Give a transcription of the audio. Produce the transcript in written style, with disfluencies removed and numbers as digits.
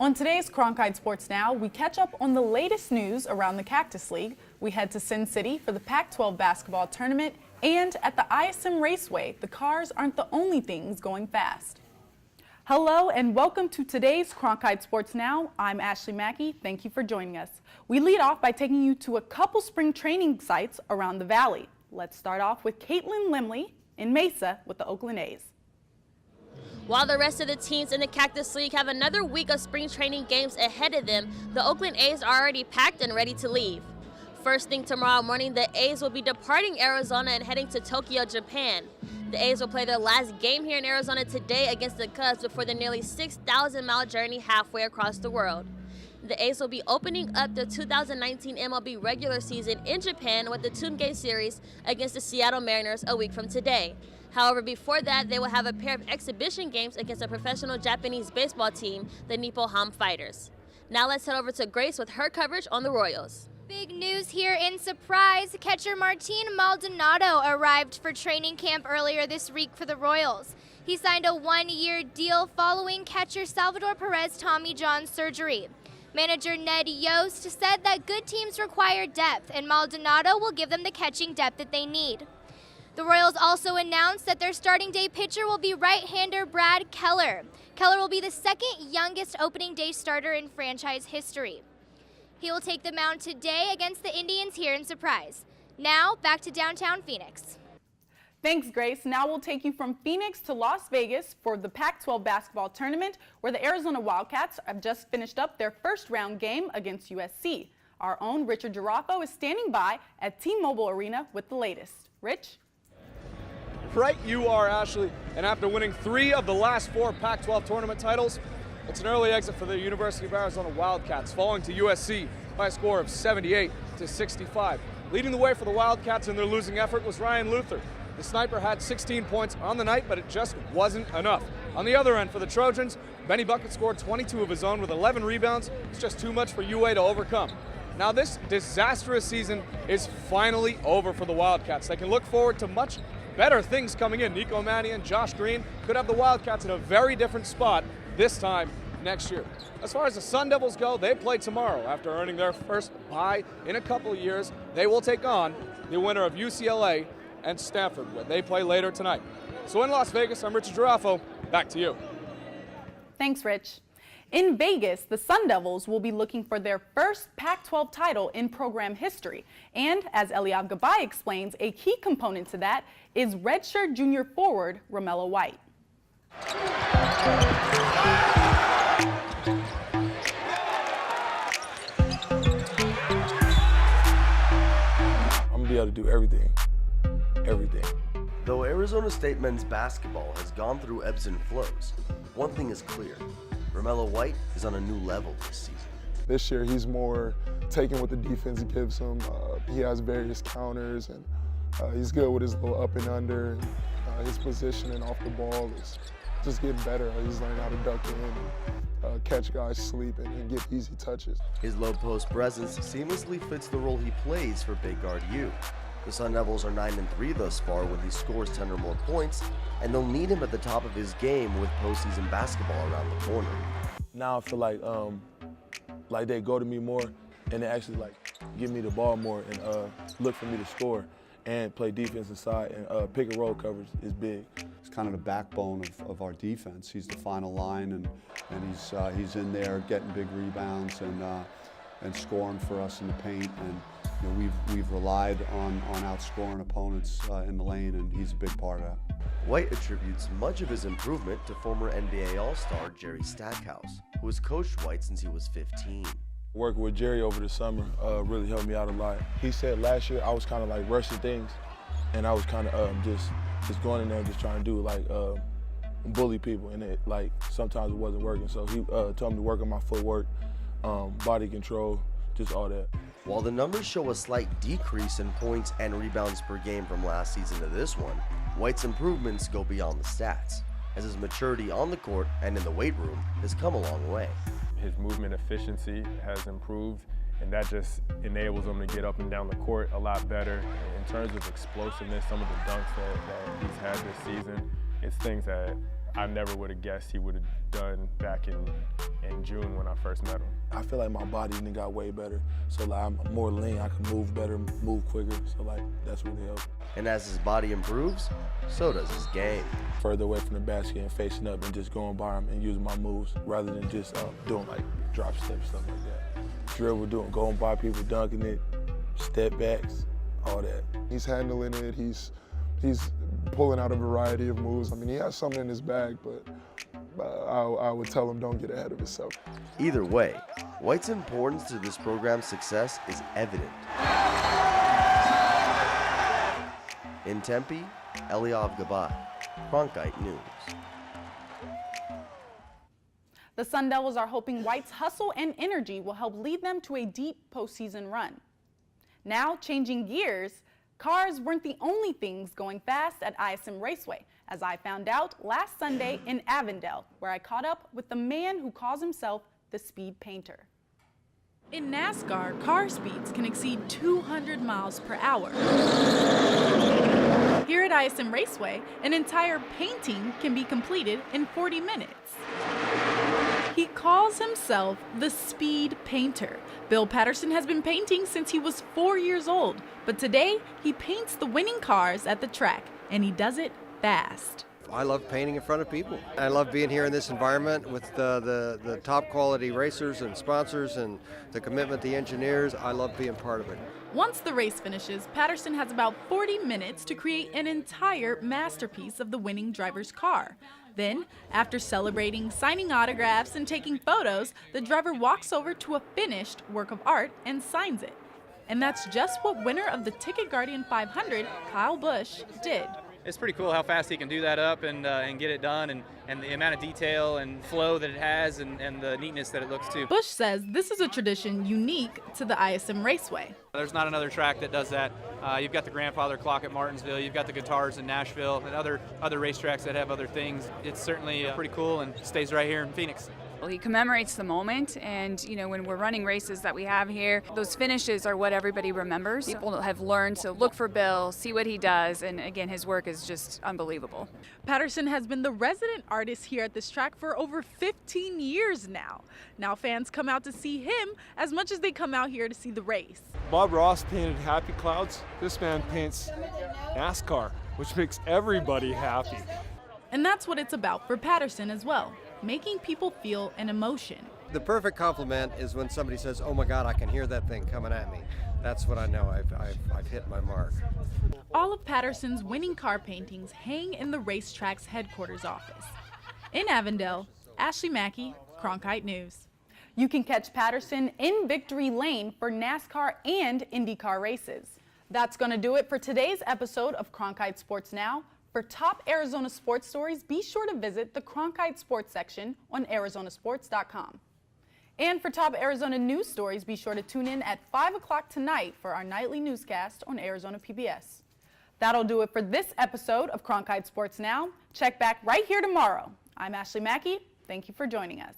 On today's Cronkite Sports Now, we catch up on the latest news around the Cactus League. We head to Sin City for the Pac-12 basketball tournament, and at the ISM Raceway, the cars aren't the only things going fast. Hello and welcome to today's Cronkite Sports Now. I'm Ashley Mackey. Thank you for joining us. We lead off by taking you to a couple spring training sites around the valley. Let's start off with Caitlin Limley in Mesa with the Oakland A's. While the rest of the teams in the Cactus League have another week of spring training games ahead of them, the Oakland A's are already packed and ready to leave. First thing tomorrow morning, the A's will be departing Arizona and heading to Tokyo, Japan. The A's will play their last game here in Arizona today against the Cubs before the nearly 6,000-mile journey halfway across the world. The A's will be opening up the 2019 MLB regular season in Japan with the Tungei series against the Seattle Mariners a week from today. However, before that, they will have a pair of exhibition games against a professional Japanese baseball team, the Nippoham Fighters. Now let's head over to Grace with her coverage on the Royals. Big news here in Surprise. Catcher Martin Maldonado arrived for training camp earlier this week for the Royals. He signed a one-year deal following catcher Salvador Perez Tommy John surgery. Manager Ned Yost said that good teams require depth, and Maldonado will give them the catching depth that they need. The Royals also announced that their starting day pitcher will be right-hander Brad Keller. Keller will be the second youngest opening day starter in franchise history. He will take the mound today against the Indians here in Surprise. Now, back to downtown Phoenix. Thanks, Grace. Now we'll take you from Phoenix to Las Vegas for the Pac-12 basketball tournament, where the Arizona Wildcats have just finished up their first round game against USC. Our own Richard Girafo is standing by at T-Mobile Arena with the latest. Rich? Right you are, Ashley. And after winning 3 of the last 4 Pac-12 tournament titles, it's an early exit for the University of Arizona Wildcats, falling to USC by a score of 78-65. Leading the way for the Wildcats in their losing effort was Ryan Luther. The sniper had 16 points on the night, but it just wasn't enough. On the other end for the Trojans, Benny Bucket scored 22 of his own with 11 rebounds. It's just too much for UA to overcome. Now this disastrous season is finally over for the Wildcats. They can look forward to much better things coming in. Nico Mannion, Josh Green could have the Wildcats in a very different spot this time next year. As far as the Sun Devils go, they play tomorrow. After earning their first bye in a couple of years, they will take on the winner of UCLA and Stanford, where they play later tonight. So in Las Vegas, I'm Richard Girafo. Back to you. Thanks, Rich. In Vegas, the Sun Devils will be looking for their first Pac-12 title in program history. And as Eliav Gabay explains, a key component to that is redshirt junior forward Romello White. I'm going to be able to do everything. Though Arizona State men's basketball has gone through ebbs and flows, one thing is clear. Romello White is on a new level this season. This year, he's more taking what the defense gives him. He has various counters, and he's good with his little up and under. His positioning off the ball is just getting better. He's learning how to duck in, and catch guys sleeping, and get easy touches. His low post presence seamlessly fits the role he plays for Big Guard U. The Sun Devils are 9-3 thus far when he scores 10 or more points, and they'll need him at the top of his game with postseason basketball around the corner. Now I feel like they go to me more, and they actually give me the ball more and look for me to score and play defense inside, and pick and roll coverage is big. He's kind of the backbone of our defense. He's the final line, and he's in there getting big rebounds and scoring for us in the paint. And you know, we've relied on outscoring opponents in the lane, and he's a big part of that. White attributes much of his improvement to former NBA All-Star Jerry Stackhouse, who has coached White since he was 15. Working with Jerry over the summer really helped me out a lot. He said last year I was kind of rushing things, and I was kind of just going in there and just trying to do bully people, and it sometimes it wasn't working. So he told me to work on my footwork, body control, just all that. While the numbers show a slight decrease in points and rebounds per game from last season to this one, White's improvements go beyond the stats, as his maturity on the court and in the weight room has come a long way. His movement efficiency has improved, and that just enables him to get up and down the court a lot better. In terms of explosiveness, some of the dunks that he's had this season, it's things that I never would have guessed he would have done back in June when I first met him. I feel like my body even got way better. So like I'm more lean, I can move better, move quicker. So like that's really helped. And as his body improves, so does his game. Further away from the basket and facing up and just going by him and using my moves rather than just doing like drop steps, stuff like that. Dribble, going by people, dunking it, step backs, all that. He's handling it, he's pulling out a variety of moves. I mean, he has something in his bag, but I would tell him don't get ahead of himself. Either way, White's importance to this program's success is evident. In Tempe, Eliav Gabay, Cronkite News. The Sun Devils are hoping White's hustle and energy will help lead them to a deep postseason run. Now, changing gears, cars weren't the only things going fast at ISM Raceway, as I found out last Sunday in Avondale, where I caught up with the man who calls himself the Speed Painter. In NASCAR, car speeds can exceed 200 miles per hour. Here at ISM Raceway, an entire painting can be completed in 40 minutes. He calls himself the Speed Painter. Bill Patterson has been painting since he was 4 years old, but today he paints the winning cars at the track, and he does it fast. I love painting in front of people. I love being here in this environment with the top quality racers and sponsors and the commitment to the engineers. I love being part of it. Once the race finishes, Patterson has about 40 minutes to create an entire masterpiece of the winning driver's car. Then, after celebrating, signing autographs, and taking photos, the driver walks over to a finished work of art and signs it. And that's just what winner of the Ticket Guardian 500, Kyle Busch, did. It's pretty cool how fast he can do that up and get it done, and the amount of detail and flow that it has, and the neatness that it looks too. Busch says this is a tradition unique to the ISM Raceway. There's not another track that does that. You've got the grandfather clock at Martinsville, you've got the guitars in Nashville, and other racetracks that have other things. It's certainly pretty cool and stays right here in Phoenix. Well, he commemorates the moment, and when we're running races that we have here, those finishes are what everybody remembers. People have learned to look for Bill, see what he does, and again, his work is just unbelievable. Patterson has been the resident artist here at this track for over 15 years now. Now fans come out to see him as much as they come out here to see the race. Bob Ross painted happy clouds. This man paints NASCAR, which makes everybody happy. And that's what it's about for Patterson as well, making people feel an emotion. The perfect compliment is when somebody says, "Oh my God, I can hear that thing coming at me." That's what I know. I've hit my mark. All of Patterson's winning car paintings hang in the racetrack's headquarters office. In Avondale, Ashley Mackey, Cronkite News. You can catch Patterson in Victory Lane for NASCAR and IndyCar races. That's going to do it for today's episode of Cronkite Sports Now. For top Arizona sports stories, be sure to visit the Cronkite Sports section on arizonasports.com. And for top Arizona news stories, be sure to tune in at 5 o'clock tonight for our nightly newscast on Arizona PBS. That'll do it for this episode of Cronkite Sports Now. Check back right here tomorrow. I'm Ashley Mackey. Thank you for joining us.